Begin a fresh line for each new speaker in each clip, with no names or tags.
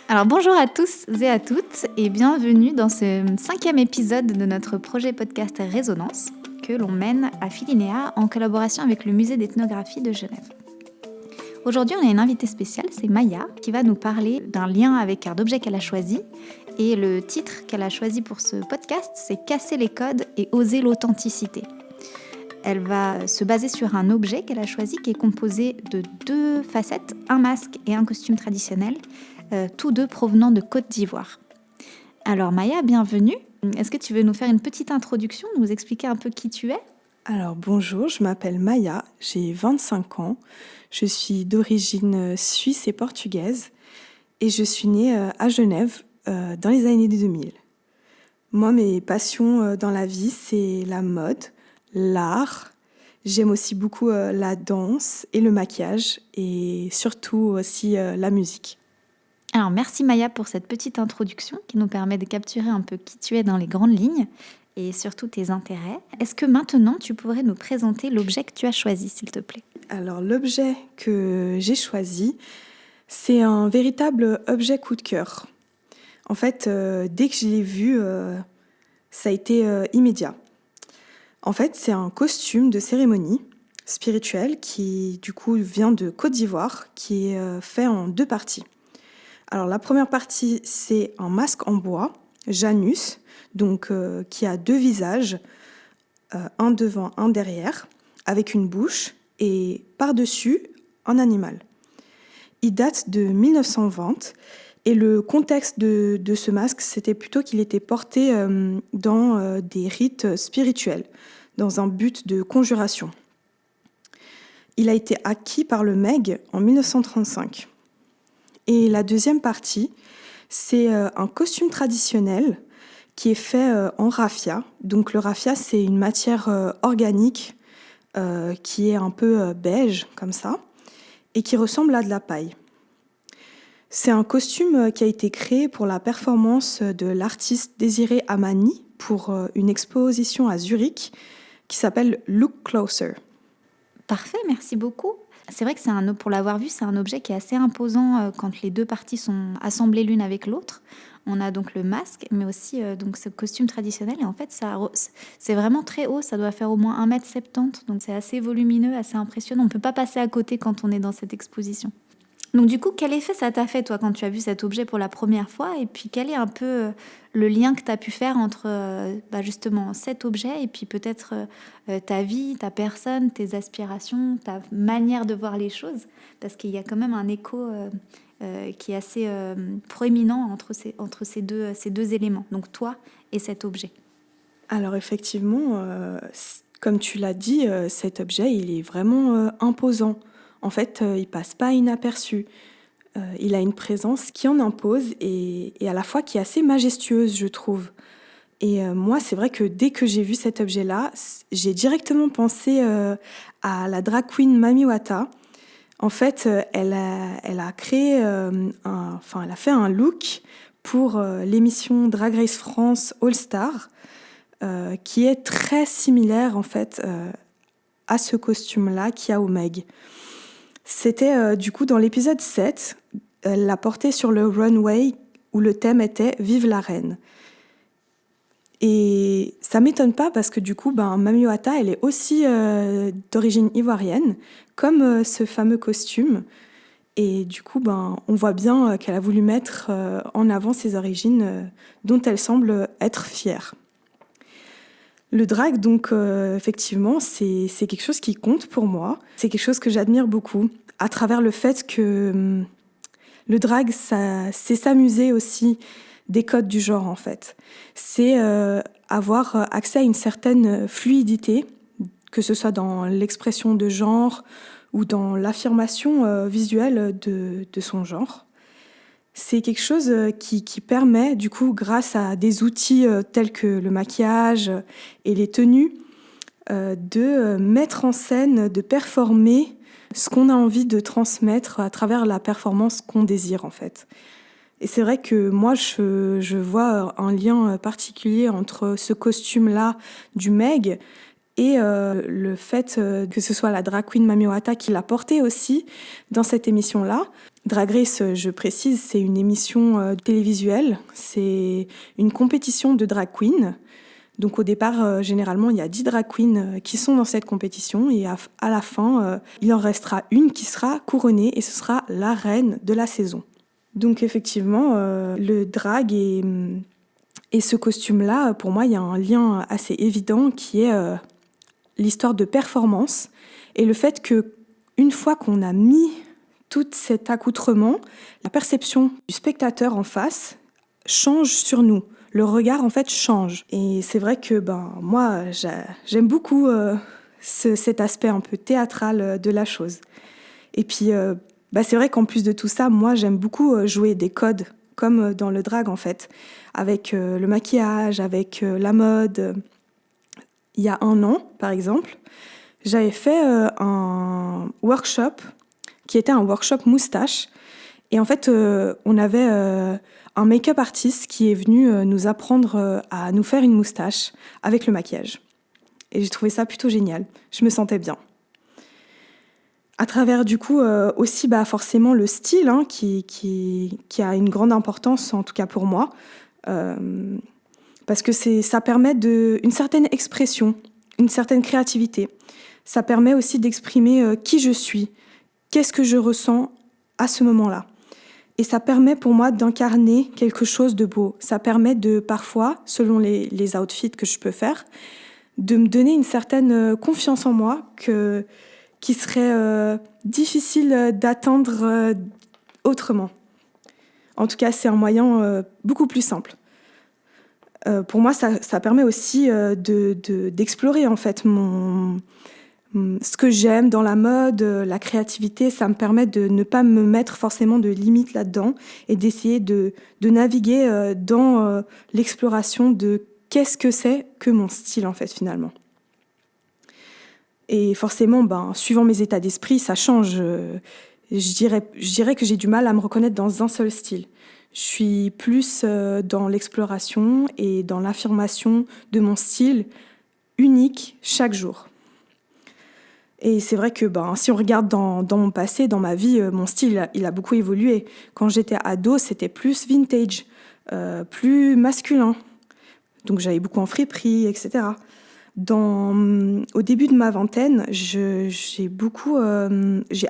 Alors bonjour à tous et à toutes et bienvenue dans ce 5e épisode de notre projet podcast Résonance que l'on mène à Filinéa en collaboration avec le musée d'ethnographie de Genève. Aujourd'hui on a une invitée spéciale, c'est Maya qui va nous parler d'un lien avec un objet qu'elle a choisi et le titre qu'elle a choisi pour ce podcast c'est Casser les codes et oser l'authenticité. Elle va se baser sur un objet qu'elle a choisi qui est composé de 2 facettes, un masque et un costume traditionnel, tous deux provenant de Côte d'Ivoire. Alors Maya, bienvenue. Est-ce que tu veux nous faire une petite introduction, nous expliquer un peu qui tu es ?
Alors bonjour, je m'appelle Maya, j'ai 25 ans, je suis d'origine suisse et portugaise et je suis née à Genève dans les années 2000. Moi, mes passions dans la vie, c'est la mode, l'art, j'aime aussi beaucoup la danse et le maquillage et surtout aussi la musique.
Alors merci Maya pour cette petite introduction qui nous permet de capturer un peu qui tu es dans les grandes lignes et surtout tes intérêts. Est-ce que maintenant tu pourrais nous présenter l'objet que tu as choisi, s'il te plaît ?
Alors l'objet que j'ai choisi, c'est un véritable objet coup de cœur. En fait, dès que je l'ai vu, ça a été immédiat. En fait, c'est un costume de cérémonie spirituelle qui, du coup, vient de Côte d'Ivoire, qui est fait en 2 parties. Alors, la première partie, c'est un masque en bois, Janus, donc qui a 2 visages, un devant, un derrière, avec une bouche, et par-dessus, un animal. Il date de 1920. Et le contexte de ce masque, c'était plutôt qu'il était porté dans des rites spirituels, dans un but de conjuration. Il a été acquis par le MEG en 1935. Et la deuxième partie, c'est un costume traditionnel qui est fait en raffia. Donc le raffia, c'est une matière organique qui est un peu beige, comme ça, et qui ressemble à de la paille. C'est un costume qui a été créé pour la performance de l'artiste Désiré Amani pour une exposition à Zurich qui s'appelle Look Closer.
Parfait, merci beaucoup. C'est vrai que pour l'avoir vu, c'est un objet qui est assez imposant quand les 2 parties sont assemblées l'une avec l'autre. On a donc le masque, mais aussi donc ce costume traditionnel. Et en fait, c'est vraiment très haut. Ça doit faire au moins 1,70 m. Donc c'est assez volumineux, assez impressionnant. On ne peut pas passer à côté quand on est dans cette exposition. Donc du coup, quel effet ça t'a fait, toi, quand tu as vu cet objet pour la première fois ? Et puis, quel est un peu le lien que tu as pu faire entre justement cet objet et puis peut-être ta vie, ta personne, tes aspirations, ta manière de voir les choses ? Parce qu'il y a quand même un écho qui est assez proéminent entre ces deux éléments, donc toi et cet objet.
Alors effectivement, comme tu l'as dit, cet objet, il est vraiment imposant. En fait, il passe pas inaperçu. Il a une présence qui en impose et à la fois qui est assez majestueuse, je trouve. Et moi, c'est vrai que dès que j'ai vu cet objet-là, j'ai directement pensé à la drag queen Mami Wata. En fait, elle a créé elle a fait un look pour l'émission Drag Race France All Star, qui est très similaire en fait à ce costume-là qu'il y a au Meg. C'était du coup dans l'épisode 7, elle l'a porté sur le runway où le thème était « Vive la reine ». Et ça m'étonne pas parce que du coup, Mami Wata, elle est aussi d'origine ivoirienne, comme ce fameux costume. Et du coup, on voit bien qu'elle a voulu mettre en avant ses origines dont elle semble être fière. Le drag, donc, effectivement, c'est quelque chose qui compte pour moi. C'est quelque chose que j'admire beaucoup, à travers le fait que le drag, c'est s'amuser aussi des codes du genre, en fait. C'est avoir accès à une certaine fluidité, que ce soit dans l'expression de genre ou dans l'affirmation visuelle de son genre. C'est quelque chose qui permet, du coup, grâce à des outils tels que le maquillage et les tenues, de mettre en scène, de performer ce qu'on a envie de transmettre à travers la performance qu'on désire, en fait. Et c'est vrai que moi, je vois un lien particulier entre ce costume-là du Meg Et le fait que ce soit la drag queen Mami Ohata qui l'a porté aussi dans cette émission-là. Drag Race, je précise, c'est une émission télévisuelle, c'est une compétition de drag queen. Donc au départ, généralement, il y a 10 drag queens qui sont dans cette compétition et à la fin, il en restera une qui sera couronnée et ce sera la reine de la saison. Donc effectivement, le drag et ce costume-là, pour moi, il y a un lien assez évident qui est l'histoire de performance et le fait que une fois qu'on a mis tout cet accoutrement, la perception du spectateur en face change sur nous. Le regard, en fait, change. Et c'est vrai que moi, j'aime beaucoup cet aspect un peu théâtral de la chose. Et puis, c'est vrai qu'en plus de tout ça, moi, j'aime beaucoup jouer des codes, comme dans le drag, en fait, avec le maquillage, avec la mode. Il y a 1 an, par exemple, j'avais fait un workshop qui était un workshop moustache. Et en fait, on avait un make-up artiste qui est venu nous apprendre à nous faire une moustache avec le maquillage. Et j'ai trouvé ça plutôt génial. Je me sentais bien. À travers du coup aussi forcément le style qui a une grande importance, en tout cas pour moi, parce que ça permet une certaine expression, une certaine créativité. Ça permet aussi d'exprimer qui je suis, qu'est-ce que je ressens à ce moment-là. Et ça permet pour moi d'incarner quelque chose de beau. Ça permet de parfois, selon les outfits que je peux faire, de me donner une certaine confiance en moi qui serait difficile d'atteindre autrement. En tout cas, c'est un moyen beaucoup plus simple. Pour moi, ça permet aussi d'explorer en fait ce que j'aime dans la mode, la créativité. Ça me permet de ne pas me mettre forcément de limites là-dedans et d'essayer de naviguer dans l'exploration de qu'est-ce que c'est que mon style en fait finalement. Et forcément, suivant mes états d'esprit, ça change. Je dirais que j'ai du mal à me reconnaître dans un seul style. Je suis plus dans l'exploration et dans l'affirmation de mon style unique chaque jour. Et c'est vrai que si on regarde dans mon passé, dans ma vie, mon style, il a beaucoup évolué. Quand j'étais ado, c'était plus vintage, plus masculin. Donc j'allais beaucoup en friperie, etc. Au début de ma vingtaine, j'ai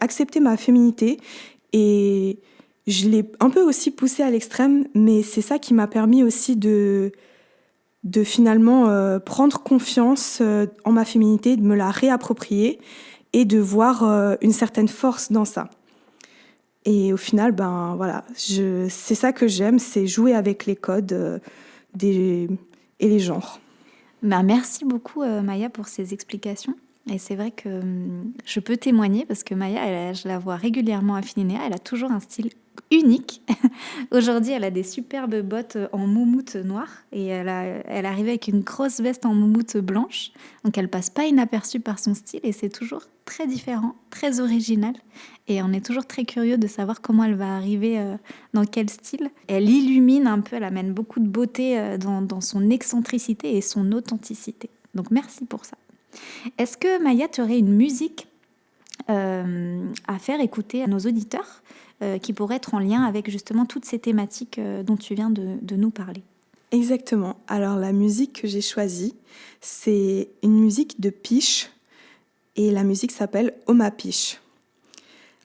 accepté ma féminité et je l'ai un peu aussi poussée à l'extrême, mais c'est ça qui m'a permis aussi de finalement prendre confiance en ma féminité, de me la réapproprier et de voir une certaine force dans ça. Et au final, voilà, c'est ça que j'aime, c'est jouer avec les codes et les genres.
Merci beaucoup Maya pour ces explications. Et c'est vrai que je peux témoigner parce que Maya, je la vois régulièrement à Finénéa, elle a toujours un style unique. Aujourd'hui, elle a des superbes bottes en moumoute noire et elle arrive avec une grosse veste en moumoute blanche. Donc elle passe pas inaperçue par son style et c'est toujours très différent, très original. Et on est toujours très curieux de savoir comment elle va arriver, dans quel style. Elle illumine un peu, elle amène beaucoup de beauté dans son excentricité et son authenticité. Donc merci pour ça. Est-ce que Maya, tu aurais une musique à faire écouter à nos auditeurs qui pourrait être en lien avec justement toutes ces thématiques dont tu viens de nous parler?
Exactement. Alors la musique que j'ai choisie, c'est une musique de Piche et la musique s'appelle Oma Piche.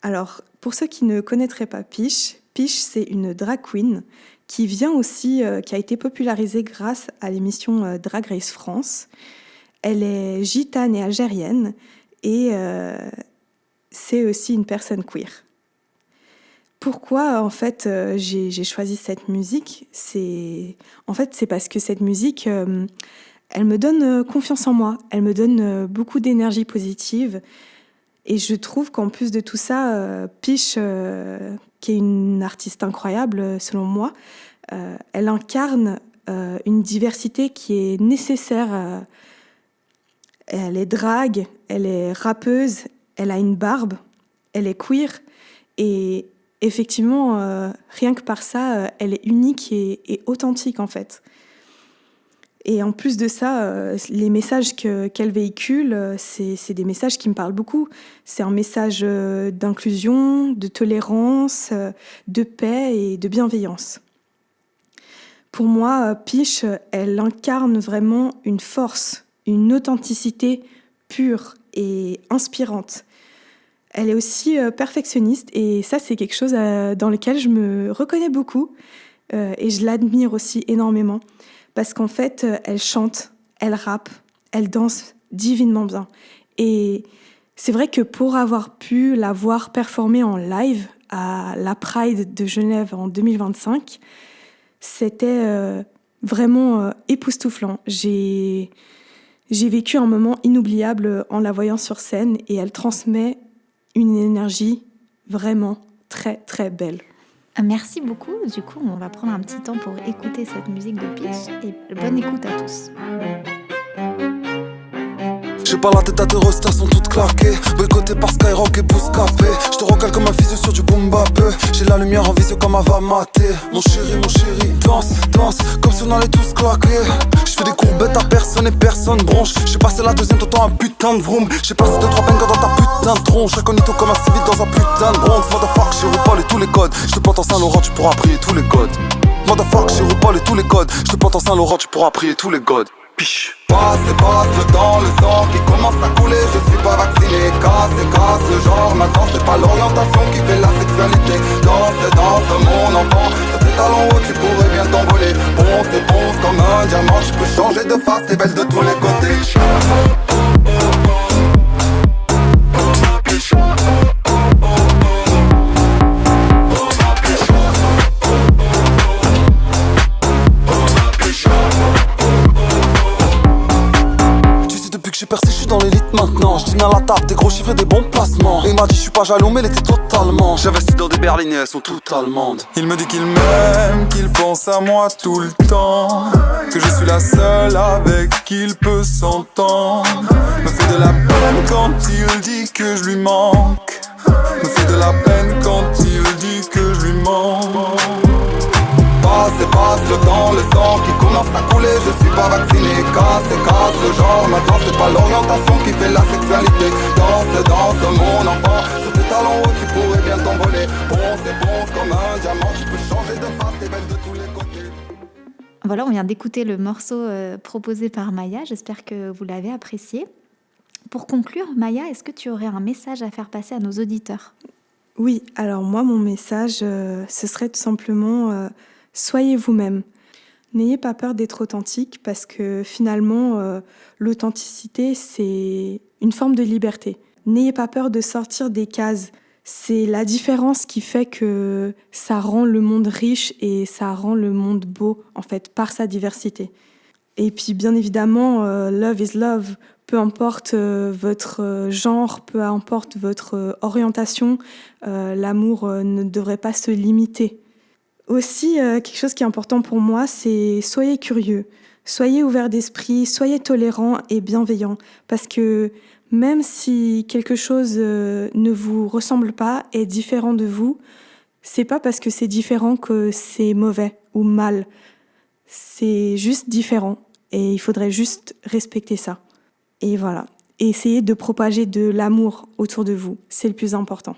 Alors pour ceux qui ne connaîtraient pas Piche, c'est une drag queen qui vient aussi, qui a été popularisée grâce à l'émission Drag Race France. Elle est gitane et algérienne et c'est aussi une personne queer. Pourquoi en fait j'ai choisi cette musique ? C'est parce que cette musique, elle me donne confiance en moi, elle me donne beaucoup d'énergie positive et je trouve qu'en plus de tout ça, Piche, qui est une artiste incroyable selon moi, elle incarne une diversité qui est nécessaire. Elle est drague, elle est rappeuse, elle a une barbe, elle est queer et effectivement, rien que par ça, elle est unique et authentique en fait. Et en plus de ça, les messages qu'elle véhicule, c'est des messages qui me parlent beaucoup. C'est un message d'inclusion, de tolérance, de paix et de bienveillance. Pour moi, Piche, elle incarne vraiment une force, une authenticité pure et inspirante. Elle est aussi perfectionniste et ça, c'est quelque chose dans lequel je me reconnais beaucoup et je l'admire aussi énormément parce qu'en fait, elle chante, elle rappe, elle danse divinement bien. Et c'est vrai que pour avoir pu la voir performer en live à la Pride de Genève en 2025, c'était vraiment époustouflant. J'ai vécu un moment inoubliable en la voyant sur scène et elle transmet une énergie vraiment très très belle.
Merci beaucoup. Du coup, on va prendre un petit temps pour écouter cette musique de Piche et bonne écoute à tous.
J'ai pas la tête à te rester, sont toutes claquées. Boycotté par Skyrock et Bouscapé. Je te recale comme un physio sur du boom bap. J'ai la lumière en visio comme un va mater. Mon chéri, danse, danse, comme si on allait tous claquer. Je fais des courbettes à personne et personne bronche. J'ai passé la deuxième, t'entends un putain de vroom. J'ai passé 2-3 bangers dans ta putain de tronche. Incognito comme un civil dans un putain de bronze. Motherfuck, j'ai reparlé tous les codes. Je te plante en Saint-Laurent, tu pourras prier tous les codes. Motherfuck, j'ai reparlé tous les codes. Je te plante en Saint-Laurent, tu pourras prier tous les codes. Piche.
Passe le temps, le sang qui commence à couler. Je suis pas vacciné, casse le genre. Maintenant c'est pas l'orientation qui fait la sexualité. Danse mon enfant. Sur tes talons hauts tu pourrais bien t'envoler. Ponce comme un diamant. Je peux changer de face, t'es belle de tous les côtés.
J'ai percé, je suis dans l'élite maintenant. Je dîne à la table, des gros chiffres et des bons placements. Et il m'a dit je suis pas jaloux mais elle était totalement. J'investis dans des berlines et elles sont toutes allemandes.
Il me dit qu'il m'aime, qu'il pense à moi tout le temps. Que je suis la seule avec qui il peut s'entendre. Me fait de la peine quand il dit que je lui manque. Me fait de la peine quand il dit que je lui manque.
Passe le temps, le sang qui commence à couler. Je suis pas vacciné, casse le genre. Maintenant c'est pas l'orientation qui fait la sexualité. Danse mon enfant. Sur tes talons hauts tu pourrais bien t'envoler. Ponce comme un diamant. Tu peux changer de face, t'es belle de tous les côtés.
Voilà, on vient d'écouter le morceau proposé par Maya. J'espère que vous l'avez apprécié. Pour conclure, Maya, est-ce que tu aurais un message à faire passer à nos auditeurs ?
Oui, alors moi, mon message, ce serait tout simplement soyez vous-même. N'ayez pas peur d'être authentique parce que finalement, l'authenticité, c'est une forme de liberté. N'ayez pas peur de sortir des cases. C'est la différence qui fait que ça rend le monde riche et ça rend le monde beau, en fait, par sa diversité. Et puis, bien évidemment, love is love. Peu importe votre genre, peu importe votre orientation, l'amour ne devrait pas se limiter. Aussi, quelque chose qui est important pour moi, c'est soyez curieux, soyez ouverts d'esprit, soyez tolérants et bienveillants. Parce que même si quelque chose ne vous ressemble pas, est différent de vous, c'est pas parce que c'est différent que c'est mauvais ou mal. C'est juste différent et il faudrait juste respecter ça. Et voilà. Et essayez de propager de l'amour autour de vous, c'est le plus important.